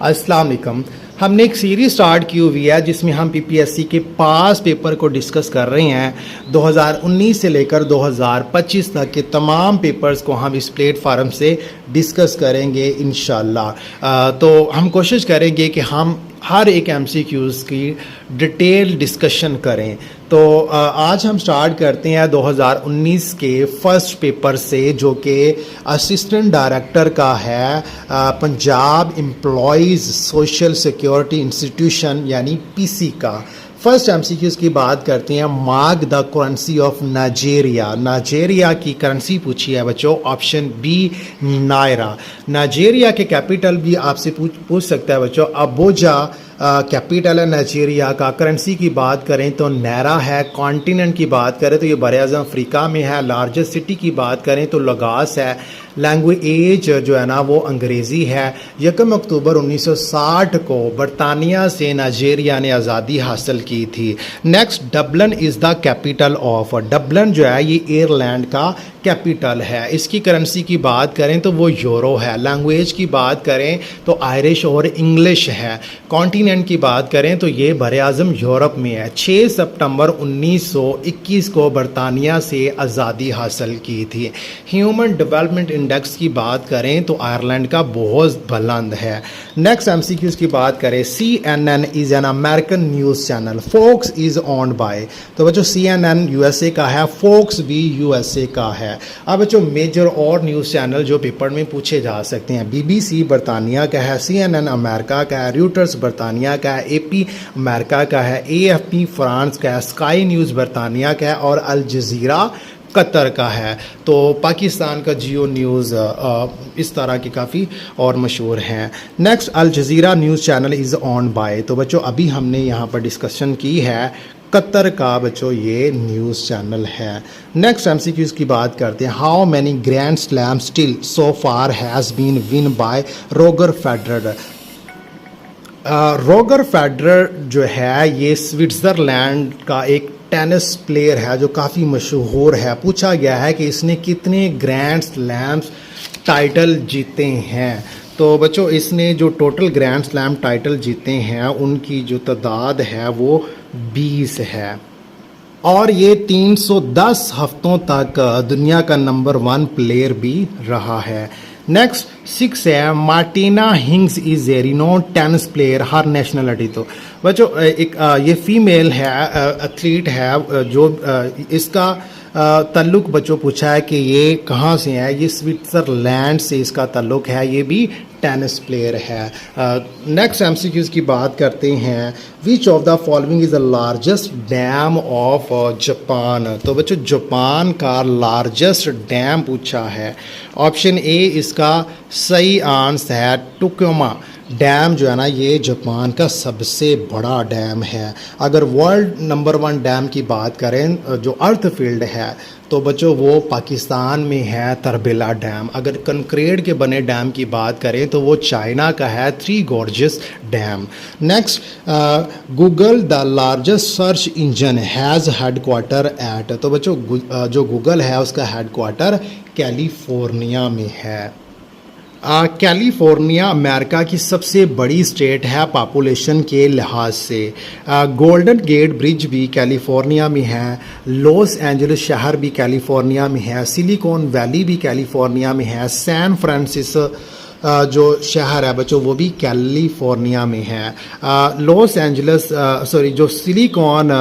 अस्सलाम वालेकुम। हमने एक सीरीज़ स्टार्ट की हुई है जिसमें हम पीपीएससी के पास पेपर को डिस्कस कर रहे हैं। 2019 से लेकर 2025 तक के तमाम पेपर्स को हम इस प्लेटफार्म से डिस्कस करेंगे इंशाल्लाह। तो हम कोशिश करेंगे कि हम हर एक एमसीक्यूज़ की डिटेल डिस्कशन करें। तो आज हम स्टार्ट करते हैं 2019 के फर्स्ट पेपर से, जो कि असिस्टेंट डायरेक्टर का है Punjab employees social security institution यानी पीसी का। फर्स्ट एमसीक्यूज़ की बात करते हैं। Mark the currency of Nigeria. Nigeria की करेंसी पूछी है बच्चों, ऑप्शन बी नायरा। नाइजेरिया के कैपिटल भी आपसे पूछ सकता है बच्चों। अबुजा कैपिटल है नाइजेरिया का। करेंसी की बात करें तो नायरा है। कॉन्टिनेंट की बात करें तो ये बर-ए-आज़म अफ्रीका में है। लार्जेस्ट सिटी की बात करें तो लगास है। लैंग्वेज जो है ना वो अंग्रेज़ी है। 1 अक्टूबर 1960 को बरतानिया से नाइजेरिया ने आज़ादी हासिल की थी। Next, Dublin is the capital of. Dublin जो है ये आयरलैंड का कैपिटल है। इसकी करेंसी की बात करें तो वो यूरो है। लैंग्वेज की बात करें तो आयरिश और इंग्लिश है। कॉन्टिनेंट की बात करें तो ये बर-ए-आज़म यूरोप में है। 6 सितंबर 1921 को बरतानिया से आज़ादी हासिल की थी। ह्यूमन डेवलपमेंट इंडेक्स की बात करें तो आयरलैंड का बहुत बुलंद है। नेक्स्ट एमसीक्यूज़ की बात करें। CNN is an American news channel. Fox is owned by. तो बच्चों CNN USA का है, फोक्स भी USA का है। अब बच्चों मेजर और न्यूज़ चैनल जो पेपर में पूछे जा सकते हैं। BBC बरतानिया का है। CNN अमेरिका का है। रूटर्स बरतानिया का है। AP अमेरिका का है। AFP फ्रांस का है। स्काई न्यूज़ बरतानिया का है और अल जज़ीरा कतर का है। तो पाकिस्तान का जियो न्यूज़ इस तरह की काफ़ी और मशहूर हैं। Next, Al Jazeera news channel is owned by. तो बच्चों अभी हमने यहाँ पर डिस्कशन की है कतर का बच्चों ये न्यूज़ चैनल है। नेक्स्ट एमसीक्यूज़ की बात करते हैं। How many grand slam still so far has been win by Roger Federer. Roger Federer जो है ये स्विट्ज़रलैंड का एक टेनिस प्लेयर है जो काफ़ी मशहूर है। पूछा गया है कि इसने कितने ग्रैंड स्लैम्स टाइटल जीते हैं। तो बच्चों इसने जो टोटल ग्रैंड स्लैम टाइटल जीते हैं उनकी जो तादाद है वो 20 है और ये 310 हफ्तों तक दुनिया का नंबर 1 प्लेयर भी रहा है। नेक्स्ट 6 है। Martina हिंग्स is a renowned tennis player, her nationality. तो बच्चों एक ये फीमेल है, एथलीट है जो इसका ताल्लुक बच्चों पूछा है कि ये कहाँ से है। ये स्विट्ज़रलैंड से इसका ताल्लुक है। ये भी टेनिस प्लेयर है। नेक्स्ट एमसीक्यूज़ की बात करते हैं। Which of the following is the largest dam of Japan. तो बच्चों जापान का लार्जेस्ट डैम पूछा है। ऑप्शन ए इसका सही आंसर है। टोक्योमा डैम जो है ना ये जापान का सबसे बड़ा डैम है। अगर वर्ल्ड नंबर 1 डैम की बात करें जो अर्थ फील्ड है तो बच्चों वो पाकिस्तान में है, तरबेला डैम। अगर कंक्रीट के बने डैम की बात करें तो वो चाइना का है, three Gorges dam. Next, Google the largest search engine has headquarter at. तो बच्चों जो गूगल है उसका हेडक्वार्टर कैलिफोर्निया में है। कैलिफोर्निया अमेरिका की सबसे बड़ी स्टेट है पॉपुलेशन के लिहाज से। गोल्डन गेट ब्रिज भी कैलिफोर्निया में है। लॉस एंजलिस शहर भी कैलिफोर्निया में है। सिलिकॉन वैली भी कैलिफोर्निया में है। सैन फ्रांसिस्को जो शहर है बच्चों वो भी कैलिफोर्निया में है। लॉस एंजलिस जो सिलिकॉन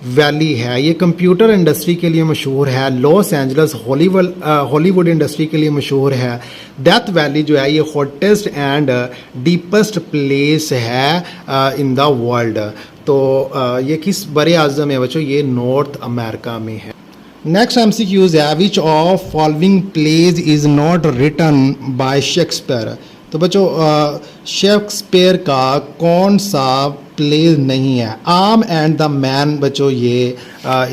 वैली है ये कंप्यूटर इंडस्ट्री के लिए मशहूर है। लॉस एंजलिस हॉलीवुड इंडस्ट्री के लिए मशहूर है। डेथ वैली जो है ये हॉटेस्ट एंड डीपेस्ट प्लेस है इन द वर्ल्ड। तो ये किस बर-ए-आज़म है बच्चों, ये नॉर्थ अमेरिका में है। नेक्स्ट एमसीक्यूज़ है। Which of following plays is not written by Shakespeare. तो बच्चों शेक्सपियर का कौन सा प्ले नहीं है। आर्म एंड द मैन बच्चों ये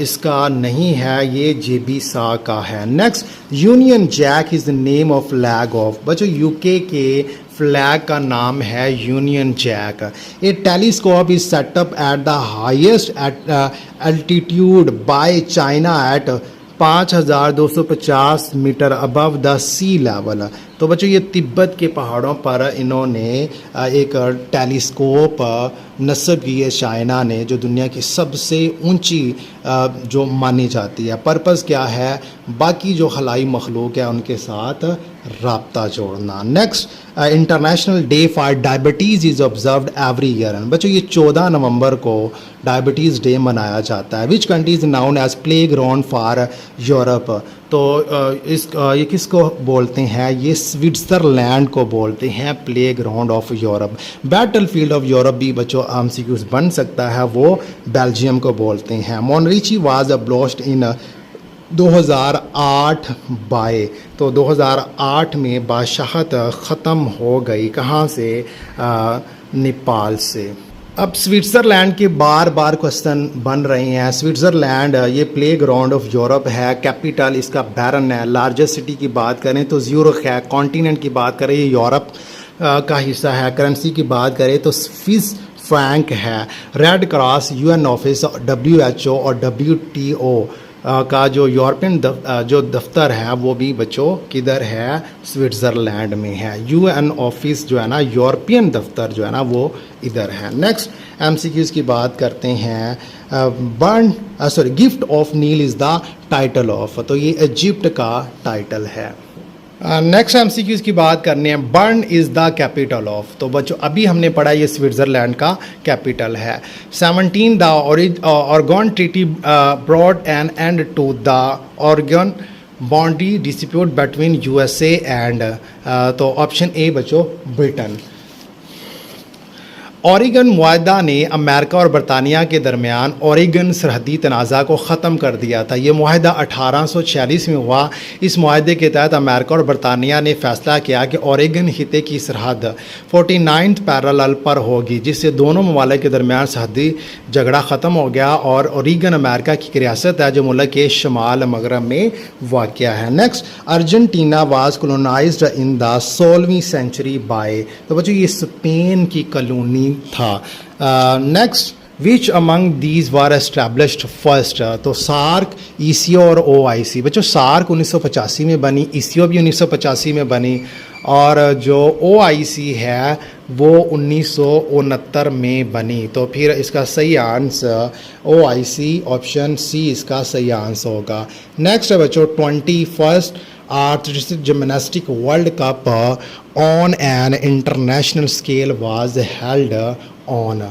इसका नहीं है, ये JB शाह का है। Next, Union Jack is the name of flag of. बच्चों UK के फ्लैग का नाम है Union Jack. A telescope is set up at the highest altitude by China at 5250 metre above the sea level. तो बच्चों ये तिब्बत के पहाड़ों पर इन्होंने एक टेलीस्कोप नस्ब की है चाइना ने, जो दुनिया की सबसे ऊंची जो मानी जाती है। पर्पज़ क्या है? बाकी जो खलाई मखलूक है उनके साथ राब्ता जोड़ना। Next, international day for diabetes is observed every year. बच्चों ये 14 नवंबर को डायबिटीज़ डे मनाया जाता है। Which country is known as playground for Europe. तो ये किसको बोलते हैं? ये स्विट्ज़रलैंड को बोलते हैं play ground of Europe. Battle field of Europe भी बच्चों MCQs बन सकता है, वो बेल्जियम को बोलते हैं। मोनरिची वाज अब्लोस्ड इन 2008 बाय। तो 2008 में बादशाहत ख़त्म हो गई। कहाँ से? नेपाल से। अब स्विट्ज़रलैंड के बार बार क्वेश्चन बन रहे हैं। स्विट्ज़रलैंड ये प्ले ग्राउंड ऑफ यूरोप है, कैपिटल इसका बैरन है। लार्जेस्ट सिटी की बात करें तो ज़्यूरिख है। कॉन्टिनेंट की बात करें ये यूरोप का हिस्सा है। करेंसी की बात करें तो स्विस फ्रैंक है। Red cross, UN office, WHO और WTO का जो यूरोपियन जो दफ्तर है वो भी बच्चों किधर है? स्विट्ज़रलैंड में है। UN ऑफिस जो है ना, यूरोपियन दफ्तर जो है ना, वो इधर है। नेक्स्ट MCQs की बात करते हैं। Gift of Nile is the title of. तो ये इजिप्ट का टाइटल है। नेक्स्ट MCQs की बात करनी है। Burn is the capital of. तो बच्चों अभी हमने पढ़ा ये स्विट्ज़रलैंड का कैपिटल है। 17 the Oregon treaty brought an end to the Oregon boundary dispute between USA and तो ऑप्शन ए बच्चों ब्रिटेन। ओरेगन मुआहदा ने अमेरिका और बरतानिया के दरमियान ओरेगन सरहदी तनाज़ा को ख़त्म कर दिया था। ये मुआहदा 1846 में हुआ। इस मुआहदे के तहत अमेरिका और बरतानिया ने फ़ैसला किया कि ओरेगन खिते की सरहद 49th पैरेलल पर होगी, जिससे दोनों ममालिक के दरमियान सरहदी झगड़ा ख़त्म हो गया। और ओरेगन अमेरिका की रियासत है जो मुल्क के शमाल मगरब में वाक़या है। Next, Argentina was colonised in the 16वीं सेंचुरी बाय। तो बच्चों ये स्पेन की कॉलोनी था। Next, which among these were established first. तो सार्क, ECO और OIC। बच्चों सार्क 1985 में बनी, ECO भी 1985 में बनी, और जो OIC है वो 1969 में बनी। तो फिर इसका सही आंसर OIC ऑप्शन C इसका सही आंसर होगा। नेक्स्ट है बच्चों 21st artistic gymnastic world cup on an international scale was held on.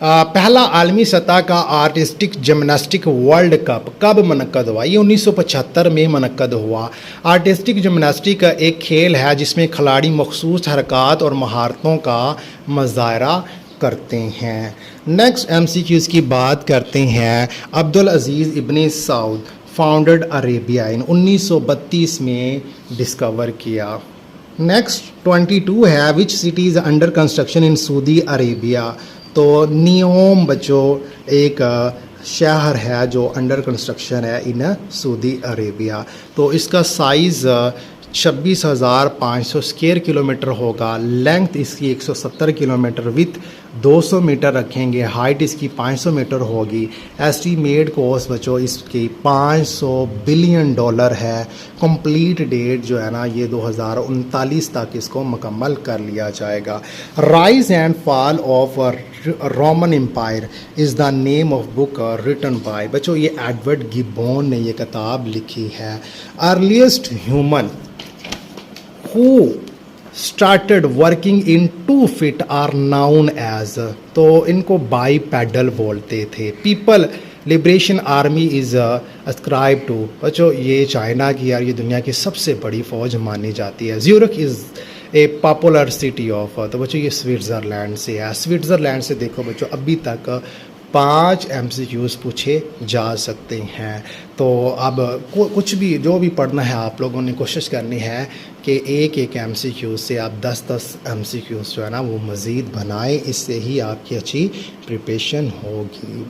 पहला आलमी सतह का आर्टिस्टिक जिम्नास्टिक वर्ल्ड कप कब मनक़द हुआ? ये 1975 में मनक़द हुआ। आर्टिस्टिक जिम्नास्टिक एक खेल है जिसमें खिलाड़ी मखसूस हरकत और महारतों का मुज़ाहरा करते हैं। नेक्स्ट MCQs की बात करते हैं। अब्दुल अजीज़ इब्न सऊद फाउंडेड अरेबिया इन 1932 में डिस्कवर किया। नेक्स्ट 22 है। Which city is under construction in Saudi Arabia. तो नियोम बच्चों एक शहर है जो अंडर कंस्ट्रक्शन है इन सऊदी अरेबिया। तो इसका साइज़ 26,500 स्क्वायर किलोमीटर होगा। लेंथ इसकी 170 किलोमीटर, विथ 200 मीटर रखेंगे, हाइट इसकी 500 मीटर होगी। एस्टीमेट कॉस्ट बच्चों इसकी $500 बिलियन है। कंप्लीट डेट जो है ना ये 2039 तक इसको मुकम्मल कर लिया जाएगा। Rise and fall of Roman empire is the name of book written by. बच्चों ये एडवर्ड गिब्बन ने ये किताब लिखी है। Earliest human who started working in 2 feet are known as। तो इनको बाईपेडल बोलते थे। People Liberation Army is ascribe to. बच्चों ये चाइना की यार ये दुनिया की सबसे बड़ी फ़ौज मानी जाती है। Zurich is a popular city of. तो बच्चों ये स्विट्ज़रलैंड से है। स्विट्ज़रलैंड से देखो बच्चों अभी तक 5 MCQs पूछे जा सकते हैं। तो अब कुछ भी जो भी पढ़ना है आप लोगों ने कोशिश करनी है कि एक एक MCQ से आप 10-10 MCQs जो है ना वो मज़ीद बनाएं। इससे ही आपकी अच्छी प्रिपरेशन होगी।